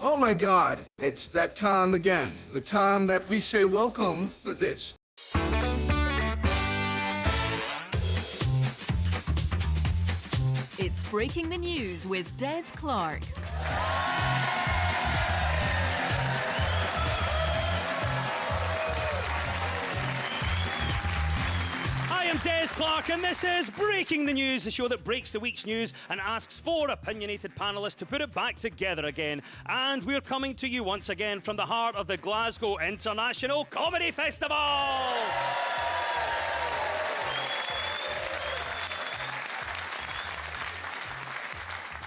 Oh my God, it's that time again. The time that we say welcome for this. It's Breaking the News with Des Clark. Hi, I'm Des Clark, and this is Breaking the News, the show that breaks the week's news and asks four opinionated panellists to put it back together again. And we're coming to you once again from the heart of the Glasgow International Comedy Festival.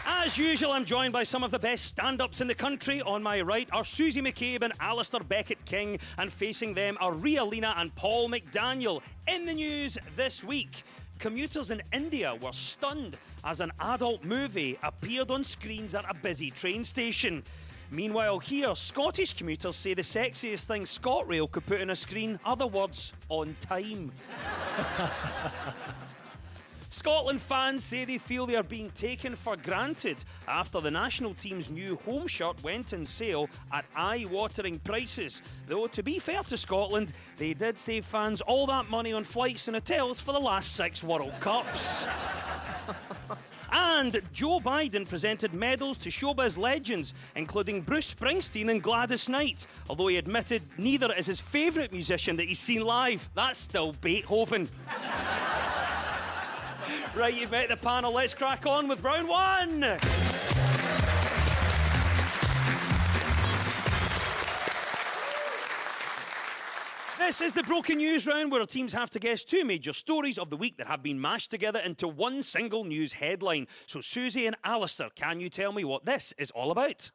As usual, I'm joined by some of the best stand-ups in the country. On my right are Susie McCabe and Alistair Beckett-King, and facing them are Ria Lina and Paul McDaniel. In the news this week, commuters in India were stunned as an adult movie appeared on screens at a busy train station. Meanwhile here, Scottish commuters say the sexiest thing ScotRail could put on a screen are the words, "on time." Scotland fans say they feel they are being taken for granted after the national team's new home shirt went on sale at eye-watering prices. Though, to be fair to Scotland, they did save fans all that money on flights and hotels for the last 6 World Cups. And Joe Biden presented medals to showbiz legends, including Bruce Springsteen and Gladys Knight, although he admitted neither is his favourite musician that he's seen live. That's still Beethoven. Right, you've met the panel. Let's crack on with round one. This is the Broken News round, where our teams have to guess two major stories of the week that have been mashed together into one single news headline. So, Susie and Alistair, can you tell me what this is all about?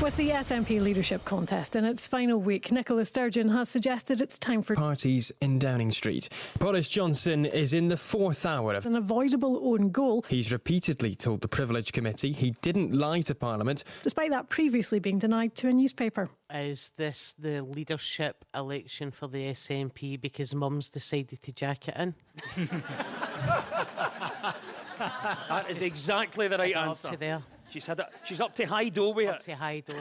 With the SNP leadership contest in its final week, Nicola Sturgeon has suggested it's time for parties in Downing Street. Boris Johnson is in the fourth hour of an avoidable own goal. He's repeatedly told the Privilege Committee he didn't lie to Parliament, despite that previously being denied to a newspaper. Is this the leadership election for the SNP because Mum's decided to jack it in? That is exactly the right answer. Up to there. She's up to high dough with it. Up to high dough.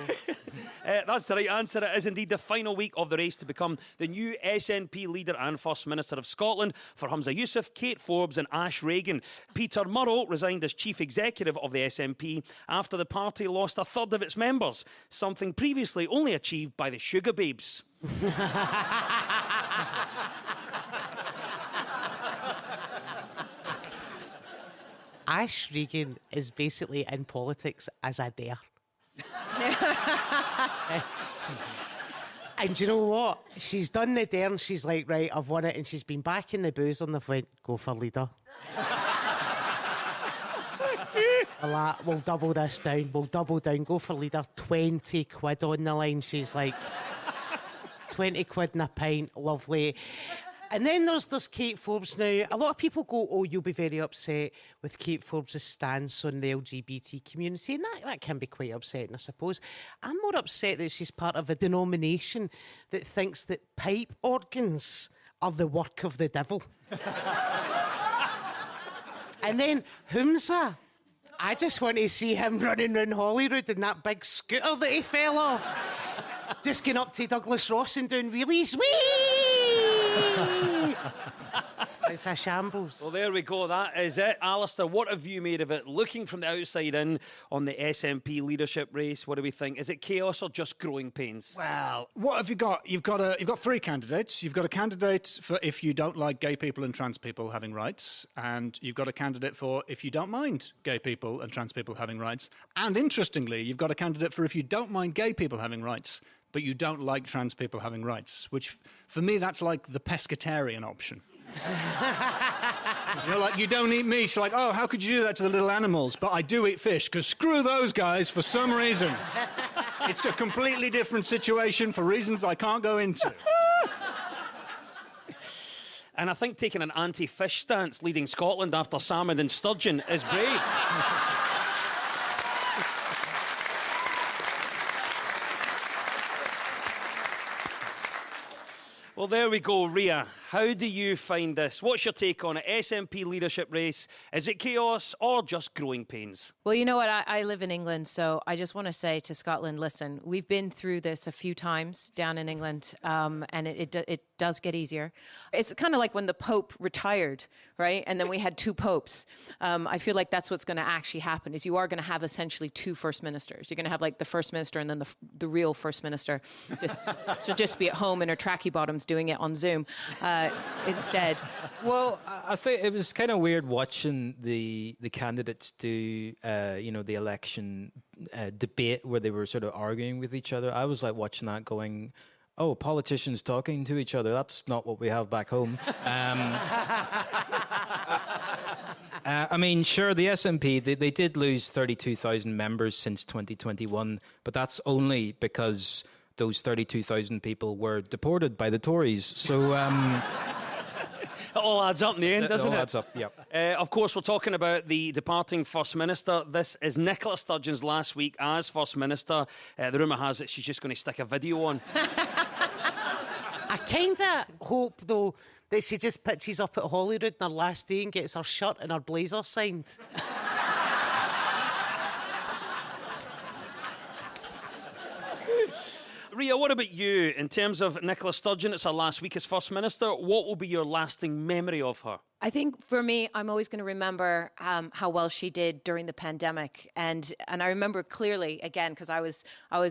That's the right answer. It is indeed the final week of the race to become the new SNP leader and First Minister of Scotland for Humza Yousaf, Kate Forbes and Ash Regan. Peter Murrow resigned as Chief Executive of the SNP after the party lost a third of its members, something previously only achieved by the Sugar Babes. Ash Regan is basically in politics as a dare. And do you know what? She's done the dare and she's like, right, I've won it, and she's been back in the booze and they've went, go for leader. We'll double this down, we'll double down, go for leader, 20 quid on the line. She's like, 20 quid and a pint, lovely. And then there's Kate Forbes now. A lot of people go, oh, you'll be very upset with Kate Forbes' stance on the LGBT community. And that can be quite upsetting, I suppose. I'm more upset that she's part of a denomination that thinks that pipe organs are the work of the devil. And then Humza. I just want to see him running round Holyrood in that big scooter that he fell off. Just getting up to Douglas Ross and doing wheelies. Whee! It's a shambles. Well, there we go. That is it. Alistair, what have you made of it? Looking from the outside in on the SNP leadership race, what do we think? Is it chaos or just growing pains? Well, what have you got? You've got three candidates. You've got a candidate for if you don't like gay people and trans people having rights, and you've got a candidate for if you don't mind gay people and trans people having rights. And interestingly, you've got a candidate for if you don't mind gay people having rights, but you don't like trans people having rights, which, for me, that's like the pescatarian option. You know, like, you don't eat meat. You're like, oh, how could you do that to the little animals? But I do eat fish, because screw those guys for some reason. It's a completely different situation for reasons I can't go into. And I think taking an anti-fish stance leading Scotland after salmon and sturgeon is brave. Well, there we go, Ria. How do you find this? What's your take on it? SNP leadership race? Is it chaos or just growing pains? Well, you know what? I live in England, so I just want to say to Scotland, listen, we've been through this a few times down in England, and it does get easier. It's kind of like when the Pope retired, right? And then we had two popes. I feel like that's what's going to actually happen, is you are going to have essentially two first ministers. You're going to have like the first minister and then the real first minister. She'll just be at home in her tracky bottoms doing it on Zoom instead. Well, I think it was kind of weird watching the candidates do, the election debate where they were sort of arguing with each other. I was like watching that going, oh, politicians talking to each other. That's not what we have back home. I mean, sure, the SNP, they did lose 32,000 members since 2021, but that's only because those 32,000 people were deported by the Tories. So... It all adds up in the end, doesn't it? It all adds up, yep. Of course, we're talking about the departing First Minister. This is Nicola Sturgeon's last week as First Minister. The rumour has it she's just going to stick a video on. I kind of hope, though, that she just pitches up at Holyrood on her last day and gets her shirt and her blazer signed. Ria, what about you? In terms of Nicola Sturgeon, it's her last week as First Minister. What will be your lasting memory of her? I think for me, I'm always going to remember how well she did during the pandemic, and I remember clearly again because I was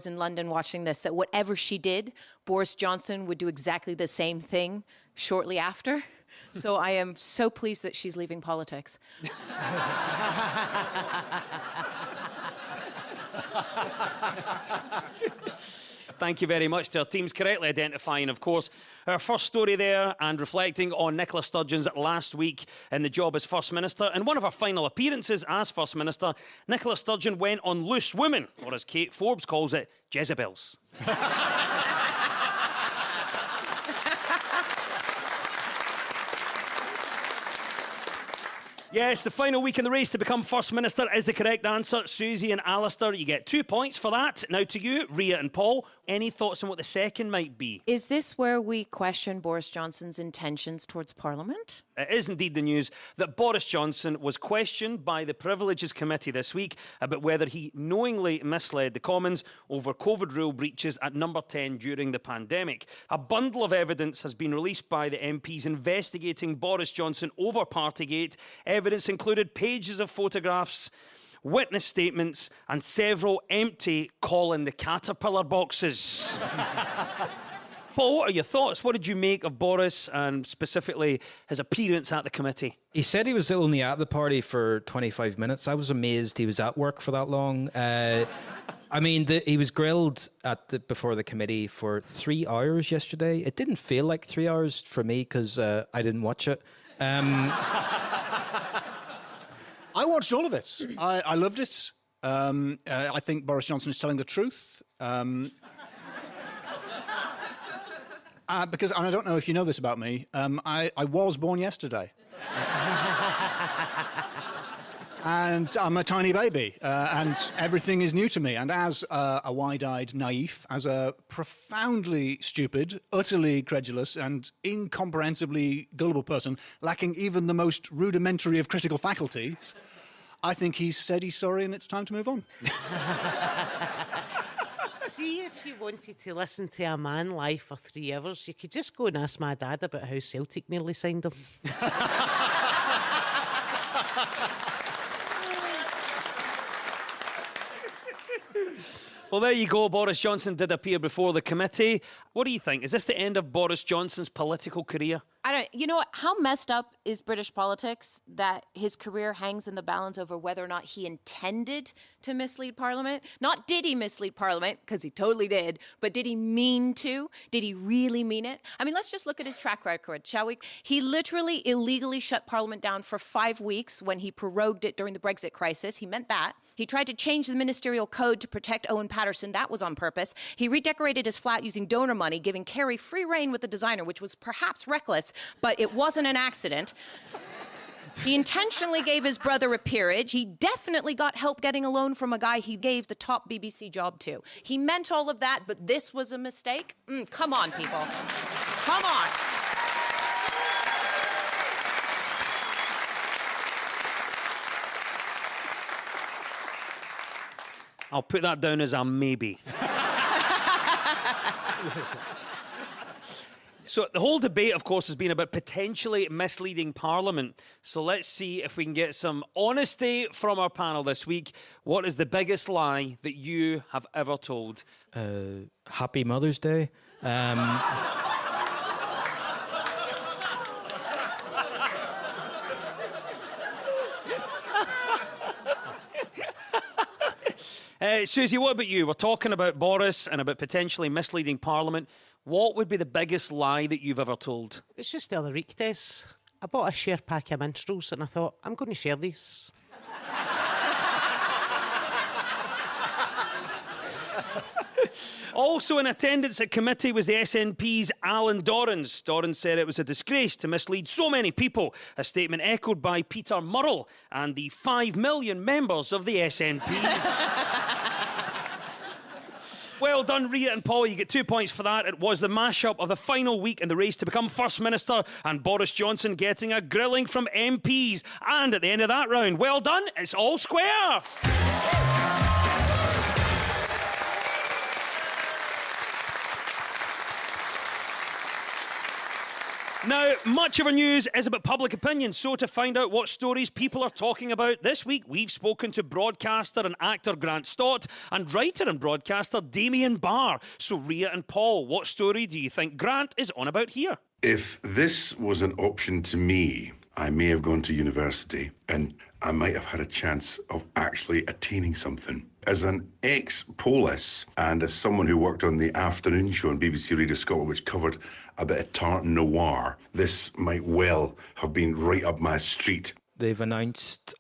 in London watching this, that whatever she did, Boris Johnson would do exactly the same thing shortly after. So I am so pleased that she's leaving politics. Thank you very much to our teams correctly identifying, of course, our first story there and reflecting on Nicola Sturgeon's last week in the job as First Minister. In one of her final appearances as First Minister, Nicola Sturgeon went on Loose Women, or as Kate Forbes calls it, Jezebels. Yes, the final week in the race to become First Minister is the correct answer. Susie and Alistair, you get 2 points for that. Now to you, Ria and Paul. Any thoughts on what the second might be? Is this where we question Boris Johnson's intentions towards Parliament? It is indeed the news that Boris Johnson was questioned by the Privileges Committee this week about whether he knowingly misled the Commons over COVID rule breaches at Number 10 during the pandemic. A bundle of evidence has been released by the MPs investigating Boris Johnson over Partygate. Evidence included pages of photographs, witness statements, and several empty Colin the Caterpillar boxes. Paul, what are your thoughts? What did you make of Boris and specifically his appearance at the committee? He said he was only at the party for 25 minutes. I was amazed he was at work for that long. I mean, he was grilled before the committee for 3 hours yesterday. It didn't feel like 3 hours for me because I didn't watch it. I watched all of it. I loved it. I think Boris Johnson is telling the truth. Because, and I don't know if you know this about me, I was born yesterday. And I'm a tiny baby, and everything is new to me. And as a wide-eyed naif, as a profoundly stupid, utterly credulous, and incomprehensibly gullible person, lacking even the most rudimentary of critical faculties, I think he's said he's sorry and it's time to move on. See, if you wanted to listen to a man live for 3 hours, you could just go and ask my dad about how Celtic nearly signed him. Well, there you go. Boris Johnson did appear before the committee. What do you think? Is this the end of Boris Johnson's political career? You know what? How messed up is British politics that his career hangs in the balance over whether or not he intended to mislead Parliament? Not did he mislead Parliament, because he totally did, but did he mean to? Did he really mean it? I mean, let's just look at his track record, shall we? He literally illegally shut Parliament down for 5 weeks when he prorogued it during the Brexit crisis. He meant that. He tried to change the ministerial code to protect Owen Paterson. That was on purpose. He redecorated his flat using donor money, giving Kerry free rein with the designer, which was perhaps reckless, but it wasn't an accident. He intentionally gave his brother a peerage. He definitely got help getting a loan from a guy he gave the top BBC job to. He meant all of that, but this was a mistake? Come on, people. Come on. I'll put that down as a maybe. So the whole debate, of course, has been about potentially misleading Parliament. So let's see if we can get some honesty from our panel this week. What is the biggest lie that you have ever told? Happy Mother's Day. Susie, what about you? We're talking about Boris and about potentially misleading Parliament. What would be the biggest lie that you've ever told? It's just the other week, Des. I bought a share pack of minstrels and I thought, I'm going to share these. Also in attendance at committee was the SNP's Alan Dorrans. Dorrans said it was a disgrace to mislead so many people, a statement echoed by Peter Murrell and the 5 million members of the SNP. Well done, Rhea and Paul. You get 2 points for that. It was the mashup of the final week in the race to become First Minister and Boris Johnson getting a grilling from MPs. And at the end of that round, well done, it's all square. Now, much of our news is about public opinion, so to find out what stories people are talking about this week, we've spoken to broadcaster and actor Grant Stott and writer and broadcaster Damien Barr. So, Rhea and Paul, what story do you think Grant is on about here? If this was an option to me, I may have gone to university and I might have had a chance of actually attaining something. As an ex-police and as someone who worked on the afternoon show on BBC Radio Scotland, which covered a bit of tartan noir, this might well have been right up my street. They've announced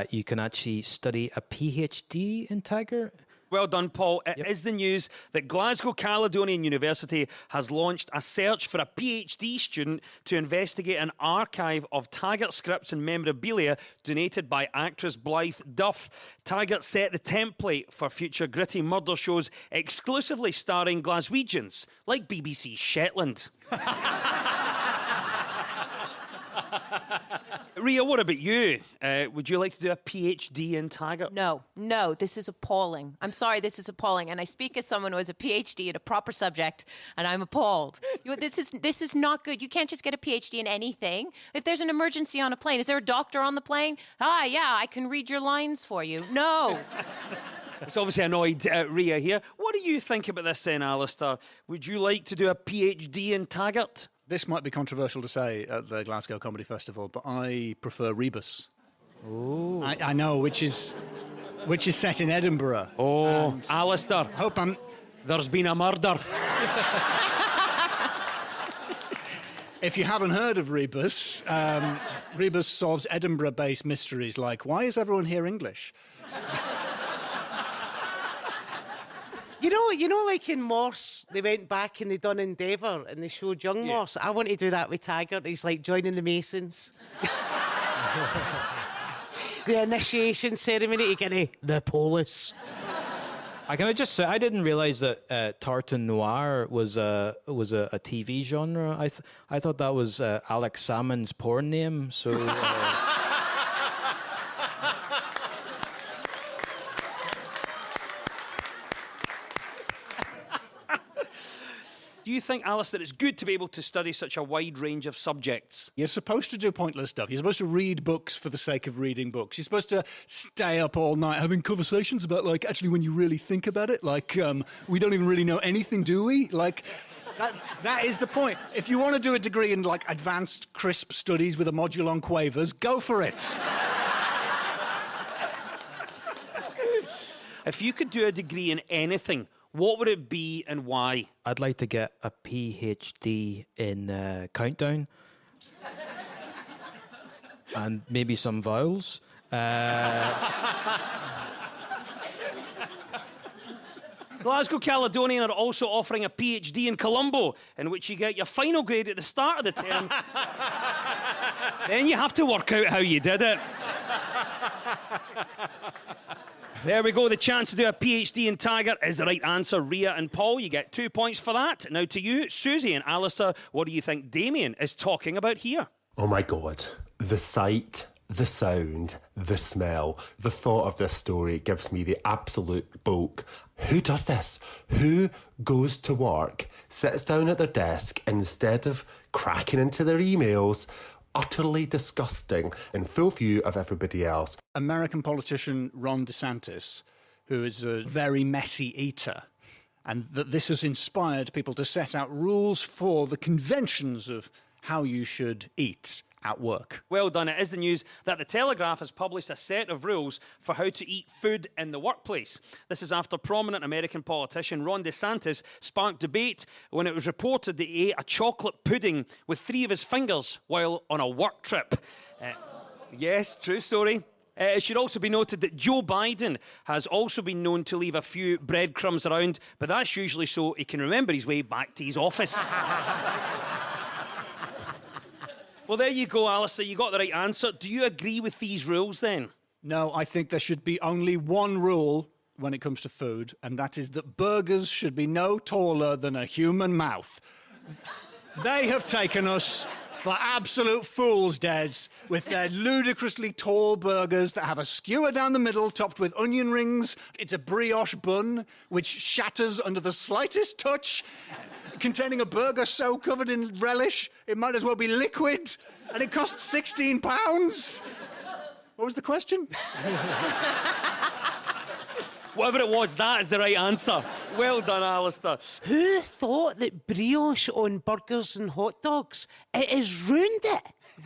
you can actually study a PhD in Tiger. Well done, Paul. It is the news that Glasgow Caledonian University has launched a search for a PhD student to investigate an archive of Taggart scripts and memorabilia donated by actress Blythe Duff. Taggart set the template for future gritty murder shows exclusively starring Glaswegians, like BBC Shetland. Rhea, what about you? Would you like to do a PhD in Taggart? No, this is appalling. I'm sorry, this is appalling. And I speak as someone who has a PhD in a proper subject, and I'm appalled. This is not good. You can't just get a PhD in anything. If there's an emergency on a plane, is there a doctor on the plane? Yeah, I can read your lines for you. No. It's obviously annoyed Rhea here. What do you think about this then, Alistair? Would you like to do a PhD in Taggart? This might be controversial to say at the Glasgow Comedy Festival, but I prefer Rebus. Oh, I know, which is set in Edinburgh. Oh, Alistair. Hope I'm. There's been a murder. If you haven't heard of Rebus, Rebus solves Edinburgh-based mysteries like, why is everyone here English? You know, like in Morse, they went back and they done Endeavour and they showed young Morse. I want to do that with Taggart. He's like joining the Masons. The initiation ceremony to get the polis. Can I just say, I didn't realise that tartan noir was a TV genre. I thought that was Alex Salmon's porn name. So. Do you think, Alice, that it's good to be able to study such a wide range of subjects? You're supposed to do pointless stuff. You're supposed to read books for the sake of reading books. You're supposed to stay up all night having conversations about, like, actually when you really think about it, like, we don't even really know anything, do we? Like, that is the point. If you want to do a degree in, like, advanced crisp studies with a module on quavers, go for it. If you could do a degree in anything, what would it be and why? I'd like to get a PhD in countdown. And maybe some vowels. Glasgow Caledonian are also offering a PhD in Colombo, in which you get your final grade at the start of the term. Then you have to work out how you did it. There we go. The chance to do a PhD in Tiger is the right answer. Rhea and Paul, you get 2 points for that. Now to you, Susie and Alistair, what do you think Damien is talking about here? Oh my God. The sight, the sound, the smell, the thought of this story gives me the absolute bulk. Who does this? Who goes to work, sits down at their desk instead of cracking into their emails? Utterly disgusting, in full view of everybody else. American politician Ron DeSantis, who is a very messy eater, and that this has inspired people to set out rules for the conventions of how you should eat at work. Well done. It is the news that The Telegraph has published a set of rules for how to eat food in the workplace. This is after prominent American politician Ron DeSantis sparked debate when it was reported that he ate a chocolate pudding with 3 of his fingers while on a work trip. Yes, true story. It should also be noted that Joe Biden has also been known to leave a few breadcrumbs around, but that's usually so he can remember his way back to his office. Well, there you go, Alistair. You got the right answer. Do you agree with these rules, then? No, I think there should be only one rule when it comes to food, and that is that burgers should be no taller than a human mouth. They have taken us for absolute fools, Des, with their ludicrously tall burgers that have a skewer down the middle topped with onion rings. It's a brioche bun, which shatters under the slightest touch, containing a burger so covered in relish, it might as well be liquid, and it costs £16. What was the question? Whatever it was, that is the right answer. Well done, Alistair. Who thought that brioche on burgers and hot dogs? It has ruined it.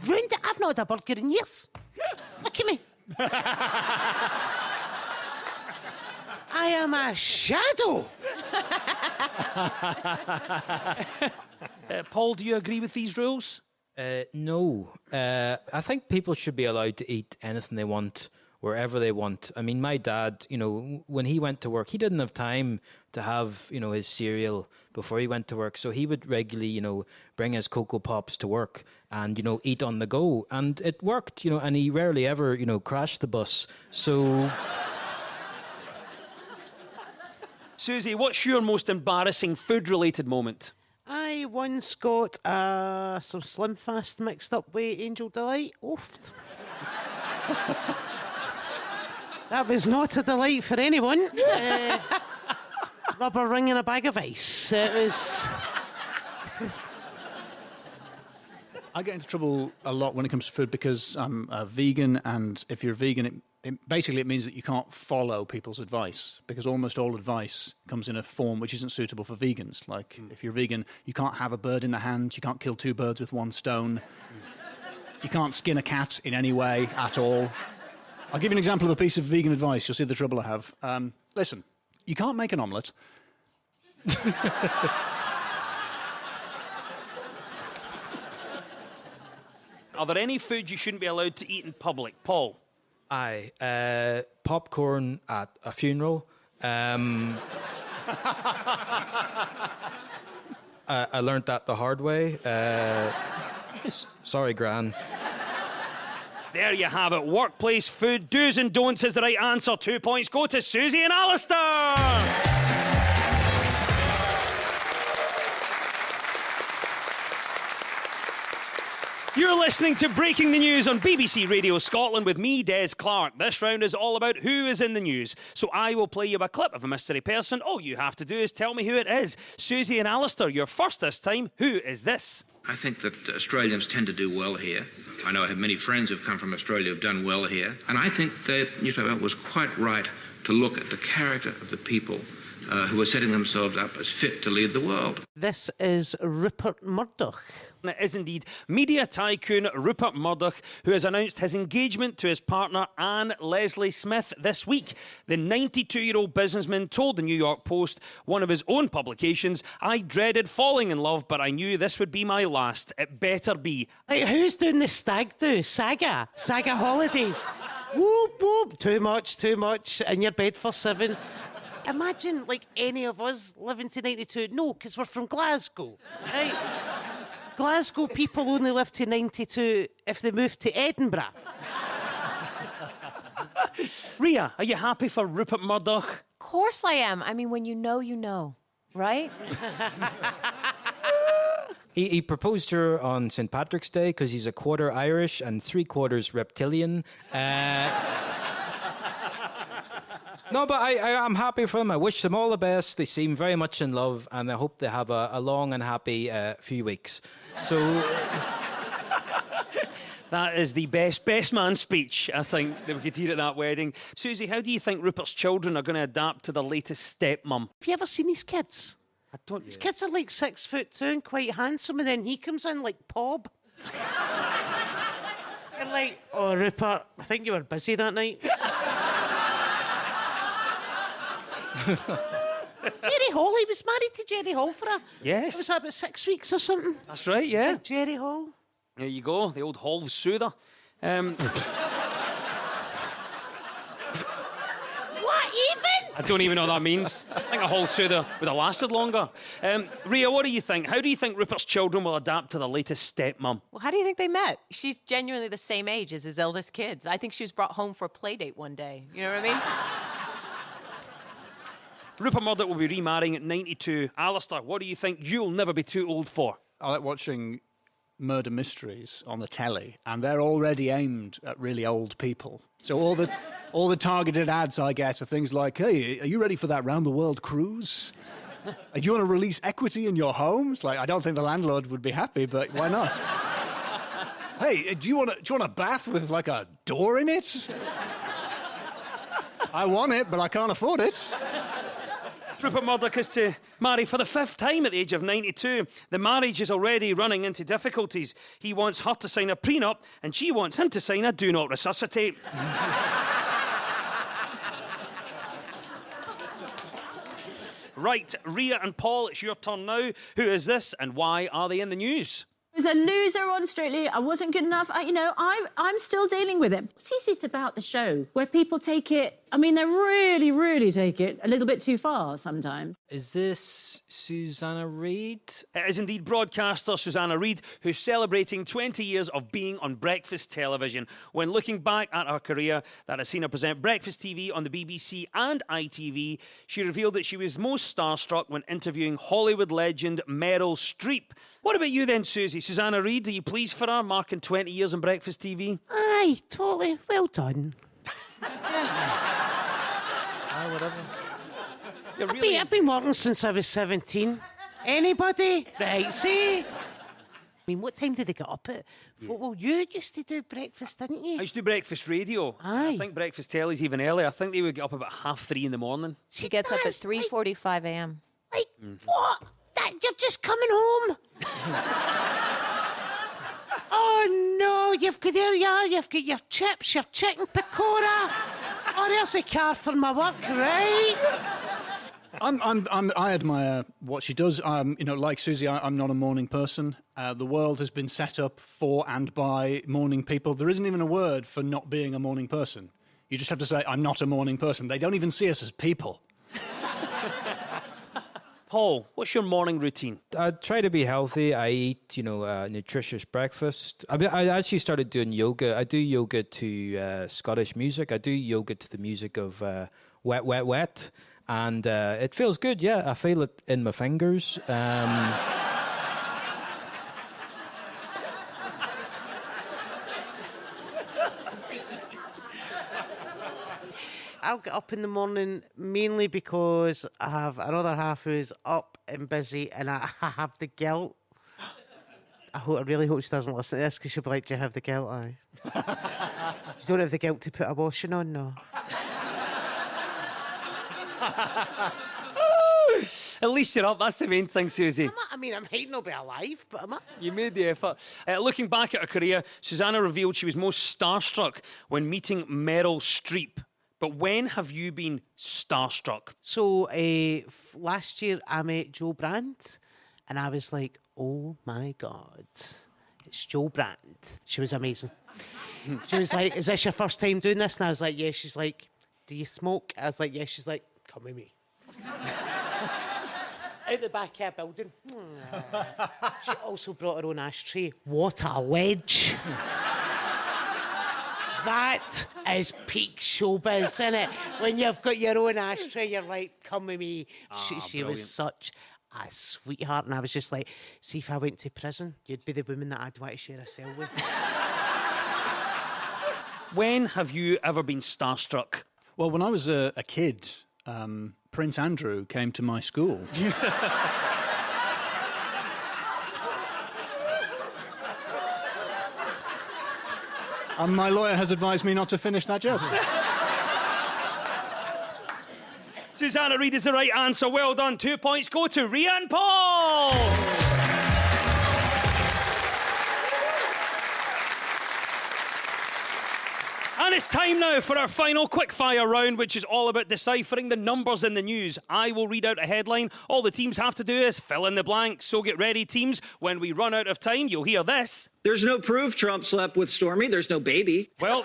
Ruined it. I've not had a burger in years. Look at me. I am a shadow. Paul, do you agree with these rules? No. I think people should be allowed to eat anything they want, wherever they want. I mean, my dad, when he went to work, he didn't have time to have, his cereal before he went to work. So he would regularly, bring his Cocoa Pops to work and, eat on the go. And it worked, and he rarely ever, crashed the bus. So... Susie, what's your most embarrassing food-related moment? I once got some Slim Fast mixed up with Angel Delight. Oofed. That was not a delight for anyone. Rubber ring and a bag of ice. It was... I get into trouble a lot when it comes to food because I'm a vegan, and if you're vegan, it means that you can't follow people's advice, because almost all advice comes in a form which isn't suitable for vegans. Like, if you're vegan, you can't have a bird in the hand, you can't kill 2 birds with 1 stone, you can't skin a cat in any way at all. I'll give you an example of a piece of vegan advice. You'll see the trouble I have. Listen, you can't make an omelette. Are there any food you shouldn't be allowed to eat in public? Paul? Aye. Popcorn at a funeral. I learnt that the hard way. Sorry, Gran. There you have it. Workplace food, do's and don'ts is the right answer. 2 points go to Susie and Alistair. You're listening to Breaking the News on BBC Radio Scotland with me, Des Clark. This round is all about who is in the news. So I will play you a clip of a mystery person. All you have to do is tell me who it is. Susie and Alistair, you're first this time. Who is this? I think that Australians tend to do well here. I know I have many friends who've come from Australia who've done well here. And I think that New South Wales was quite right to look at the character of the people who are setting themselves up as fit to lead the world. This is Rupert Murdoch. It is indeed media tycoon Rupert Murdoch, who has announced his engagement to his partner Anne Leslie Smith this week. The 92-year-old businessman told the New York Post, one of his own publications, "I dreaded falling in love, but I knew this would be my last. It better be." Like, who's doing the stag do? Saga holidays. Whoop, whoop. Too much. In your bed for 7. Imagine, any of us living to 92. No, because we're from Glasgow, right? Glasgow people only live to 92 if they move to Edinburgh. Ria, are you happy for Rupert Murdoch? Of course I am. I mean, when you know, right? He proposed to her on St. Patrick's Day because he's a quarter Irish and 3/4 reptilian. No, but I'm happy for them. I wish them all the best. They seem very much in love, and I hope they have a long and happy few weeks. So... That is the best man speech, I think, that we could hear at that wedding. Susie, how do you think Rupert's children are going to adapt to the latest stepmom? Have you ever seen his kids? I don't... His kids are like 6'2" and quite handsome, and then he comes in like Pob. You're like, oh, Rupert, I think you were busy that night. Jerry Hall, he was married to Jerry Hall for Yes. It was about 6 weeks or something. That's right, yeah. Like Jerry Hall. There you go, the old Hall soother. What even? I don't even know what that means. I think a Hall soother would have lasted longer. Ria, what do you think? How do you think Rupert's children will adapt to the latest stepmom? Well, how do you think they met? She's genuinely the same age as his eldest kids. I think she was brought home for a play date one day. You know what I mean? Rupert Murdoch will be remarrying at 92. Alistair, what do you think you'll never be too old for? I like watching murder mysteries on the telly, and they're already aimed at really old people. So all the targeted ads I get are things like, hey, are you ready for that round-the-world cruise? Do you want to release equity in your home? It's like, I don't think the landlord would be happy, but why not? Hey, do you want a bath with, like, a door in it? I want it, but I can't afford it. Rupert Murdoch is to marry for the 5th time at the age of 92. The marriage is already running into difficulties. He wants her to sign a prenup, and she wants him to sign a do not resuscitate. Right, Ria and Paul, it's your turn now. Who is this, and why are they in the news? I was a loser on Strictly. I wasn't good enough. I'm still dealing with it. What is it about the show where people take it? I mean, they really, really take it a little bit too far sometimes. Is this Susanna Reid? It is indeed broadcaster Susanna Reid, who's celebrating 20 years of being on breakfast television. When looking back at her career that has seen her present breakfast TV on the BBC and ITV, she revealed that she was most starstruck when interviewing Hollywood legend Meryl Streep. What about you then, Susie? Susanna Reid, are you pleased for her, marking 20 years on breakfast TV? Aye, totally. Well done. Whatever. I've been working since I was 17. Anybody? Right, see? I mean, what time did they get up at? Yeah. Well, you used to do breakfast, didn't you? I used to do breakfast radio. Aye. I think breakfast telly's even earlier. I think they would get up about 3:30 in the morning. She gets up at 3:45 a.m. Like, what? You're just coming home? Oh, no, there you are. You've got your chips, your chicken pakora. Oh, there's a car for my work, right? I admire what she does. Like Susie, I'm not a morning person. The world has been set up for and by morning people. There isn't even a word for not being a morning person. You just have to say, I'm not a morning person. They don't even see us as people. Paul, what's your morning routine? I try to be healthy. I eat, nutritious breakfast. I actually started doing yoga. I do yoga to Scottish music. I do yoga to the music of Wet, Wet, Wet. And it feels good, yeah. I feel it in my fingers. I'll get up in the morning mainly because I have another half who's up and busy, and I have the guilt. I really hope she doesn't listen to this, because she'll be like, do you have the guilt? Aye. You don't have the guilt to put a washing on, no. At least you're up. That's the main thing, Susie. I might not be alive, but I'm up. You made the effort. Looking back at her career, Susanna revealed she was most starstruck when meeting Meryl Streep. But when have you been starstruck? So last year I met Jo Brand, and I was like, oh my God, it's Jo Brand. She was amazing. She was like, is this your first time doing this? And I was like, yeah. She's like, do you smoke? I was like, yeah. She's like, come with me. Out the back of a building. She also brought her own ashtray. What a wedge. That is peak showbiz, isn't it? When you've got your own ashtray, you're like, come with me. She was such a sweetheart, and I was just like, see, if I went to prison, you'd be the woman that I'd want to share a cell with. When have you ever been starstruck? Well, when I was a kid, Prince Andrew came to my school. And my lawyer has advised me not to finish that joke. Susanna Reid is the right answer. Well done. 2 points go to Rhea and Paul. And it's time now for our final quickfire round, which is all about deciphering the numbers in the news. I will read out a headline. All the teams have to do is fill in the blanks. So get ready, teams. When we run out of time, you'll hear this. There's no proof Trump slept with Stormy. There's no baby. Well,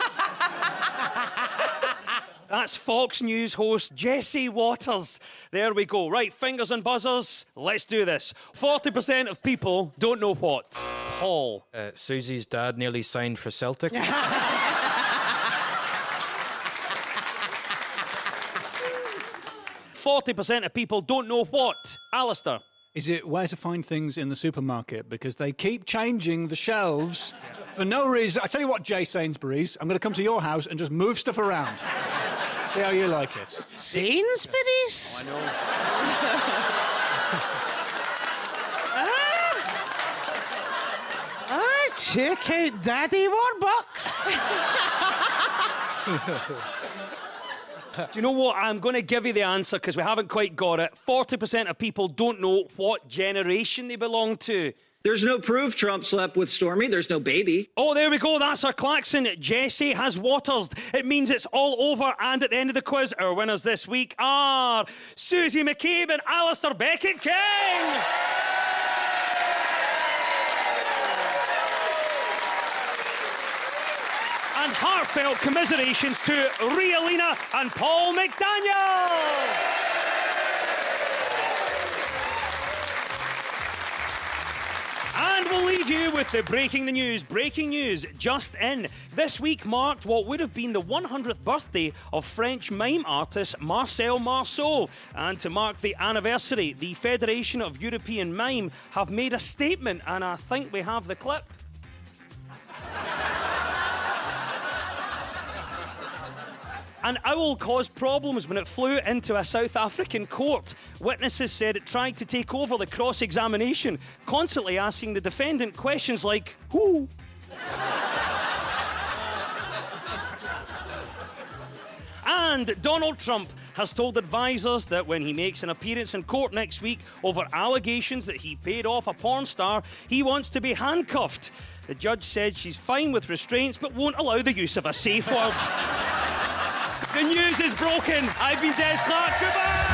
that's Fox News host Jesse Waters. There we go. Right, fingers and buzzers. Let's do this. 40% of people don't know what. Paul. Susie's dad nearly signed for Celtic. 40% of people don't know what. Alistair. Is it where to find things in the supermarket? Because they keep changing the shelves for no reason. I tell you what, Jay Sainsbury's, I'm going to come to your house and just move stuff around. See how you like it. Sainsbury's? I know. Check out Daddy Warbucks. Do you know what? I'm going to give you the answer because we haven't quite got it. 40% of people don't know what generation they belong to. There's no proof Trump slept with Stormy. There's no baby. Oh, there we go. That's our klaxon. Jesse has Waters. It means it's all over. And at the end of the quiz, our winners this week are Susie McCabe and Alistair Beckett-King. And heartfelt commiserations to Rhea Lina and Paul McDaniel. And we'll leave you with the breaking the news. Breaking news just in. This week marked what would have been the 100th birthday of French mime artist Marcel Marceau. And to mark the anniversary, the Federation of European Mime have made a statement, and I think we have the clip. An owl caused problems when it flew into a South African court. Witnesses said it tried to take over the cross-examination, constantly asking the defendant questions like, who? And Donald Trump has told advisors that when he makes an appearance in court next week over allegations that he paid off a porn star, he wants to be handcuffed. The judge said she's fine with restraints but won't allow the use of a safe word. The news is broken. I've been Des Clark. Goodbye.